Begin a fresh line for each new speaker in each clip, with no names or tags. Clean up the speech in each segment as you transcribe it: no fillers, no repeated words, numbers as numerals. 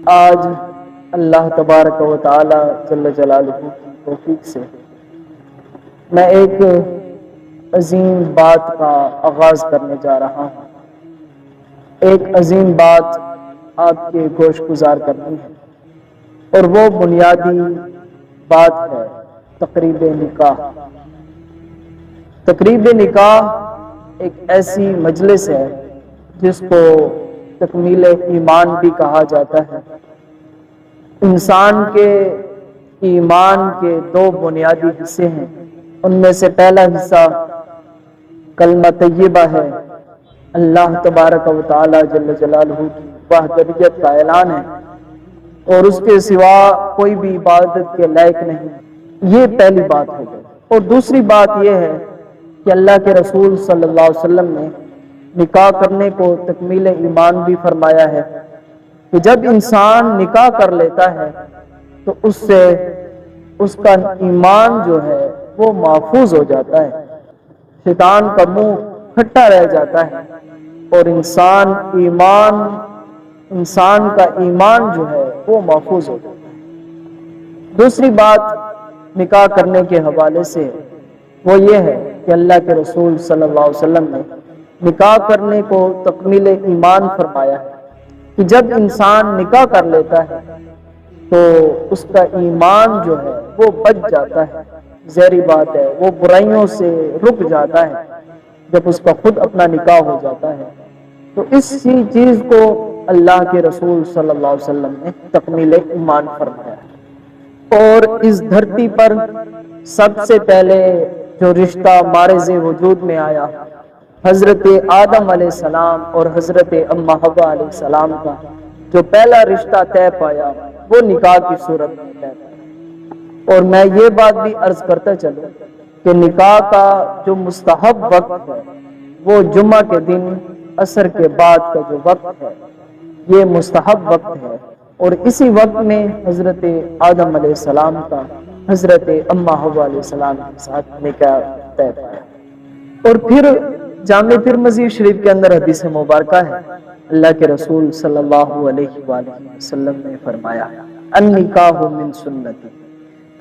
آج اللہ تبارک و تعالی جل جلالہ کی توفیق سے میں ایک عظیم بات کا آغاز کرنے جا رہا ہوں۔ ایک عظیم بات آپ کے گوش گزار کرنی ہے، اور وہ بنیادی بات ہے تقریب نکاح۔ تقریب نکاح ایک ایسی مجلس ہے جس کو تکمیل ایمان بھی کہا جاتا ہے۔ انسان کے ایمان کے دو بنیادی حصے ہیں، ان میں سے پہلا حصہ کلمہ طیبہ ہے، اللہ تبارک و تعالی جل جلالہ کی وحدانیت کا اعلان ہے، اور اس کے سوا کوئی بھی عبادت کے لائق نہیں۔ یہ پہلی بات ہو گئی۔ اور دوسری بات یہ ہے کہ اللہ کے رسول صلی اللہ علیہ وسلم نے نکاح کرنے کو تکمیل ایمان بھی فرمایا ہے کہ جب انسان نکاح کر لیتا ہے تو اس سے اس کا ایمان جو ہے وہ محفوظ ہو جاتا ہے، شیطان کا منہ کھٹا رہ جاتا ہے، اور انسان کا ایمان جو ہے وہ محفوظ ہو جاتا ہے۔ دوسری بات نکاح کرنے کے حوالے سے وہ یہ ہے کہ اللہ کے رسول صلی اللہ علیہ وسلم نے نکاح کرنے کو تکمیل ایمان فرمایا ہے کہ جب انسان نکاح کر لیتا ہے تو اس کا ایمان جو ہے وہ بچ جاتا ہے، ظاہری بات ہے وہ برائیوں سے رک جاتا ہے جب اس کا خود اپنا نکاح ہو جاتا ہے۔ تو اسی چیز کو اللہ کے رسول صلی اللہ علیہ وسلم نے تکمیل ایمان فرمایا ہے۔ اور اس دھرتی پر سب سے پہلے جو رشتہ مارز وجود میں آیا، حضرت آدم علیہ السلام اور حضرت اماں حوا علیہ السلام کا جو پہلا رشتہ طے پایا وہ نکاح کی صورت میں طے پایا۔ اور میں یہ بات بھی عرض کرتا چلوں کہ نکاح کا جو مستحب وقت ہے وہ جمعہ کے دن عصر کے بعد کا جو وقت ہے یہ مستحب وقت ہے، اور اسی وقت میں حضرت آدم علیہ السلام کا حضرت اماں حوا علیہ السلام کے ساتھ نکاح طے پایا۔ اور پھر جامع ترمذی شریف کے اندر حدیث مبارکہ ہے، اللہ کے رسول صلی اللہ علیہ وآلہ وسلم نے فرمایا النکاح من سنتی،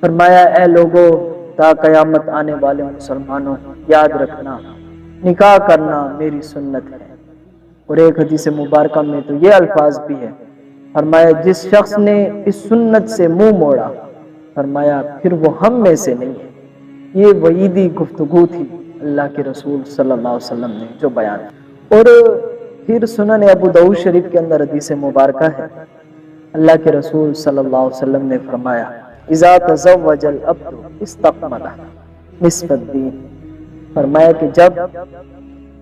فرمایا اے لوگوں تا قیامت آنے والے مسلمانوں یاد رکھنا نکاح کرنا میری سنت ہے۔ اور ایک حدیث مبارکہ میں تو یہ الفاظ بھی ہے، فرمایا جس شخص نے اس سنت سے منہ موڑا فرمایا پھر وہ ہم میں سے نہیں ہے۔ یہ وعیدی گفتگو تھی اللہ کے رسول صلی اللہ علیہ وسلم نے جو بیان کی۔ اور پھر سنن ابو داؤد شریف کے اندر حدیث مبارکہ ہے، اللہ کے رسول صلی اللہ علیہ وسلم نے فرمایا اذا تزوج العبد استقمل نصف الدین، فرمایا کہ جب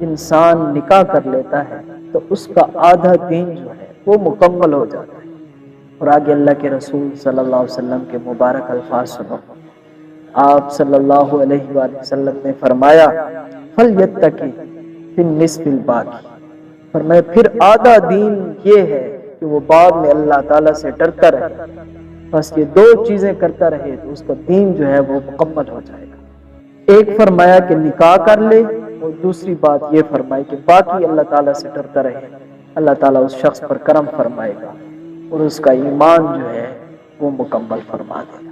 انسان نکاح کر لیتا ہے تو اس کا آدھا دین جو ہے وہ مکمل ہو جاتا ہے۔ اور آگے اللہ کے رسول صلی اللہ علیہ وسلم کے مبارک الفاظ سنو، آپ صلی اللہ علیہ وآلہ وسلم نے فرمایا فَلْيَتَّقِ فِي النِّصْفِ الْبَاقِ، فرمایا پھر آدھا دین یہ ہے کہ وہ بعد میں اللہ تعالیٰ سے ڈرتا رہے، بس یہ دو چیزیں کرتا رہے تو اس کا دین جو ہے وہ مکمل ہو جائے گا۔ ایک فرمایا کہ نکاح کر لے، اور دوسری بات یہ فرمائی کہ باقی اللہ تعالیٰ سے ڈرتا رہے، اللہ تعالیٰ اس شخص پر کرم فرمائے گا اور اس کا ایمان جو ہے وہ مکمل فرما دے گا۔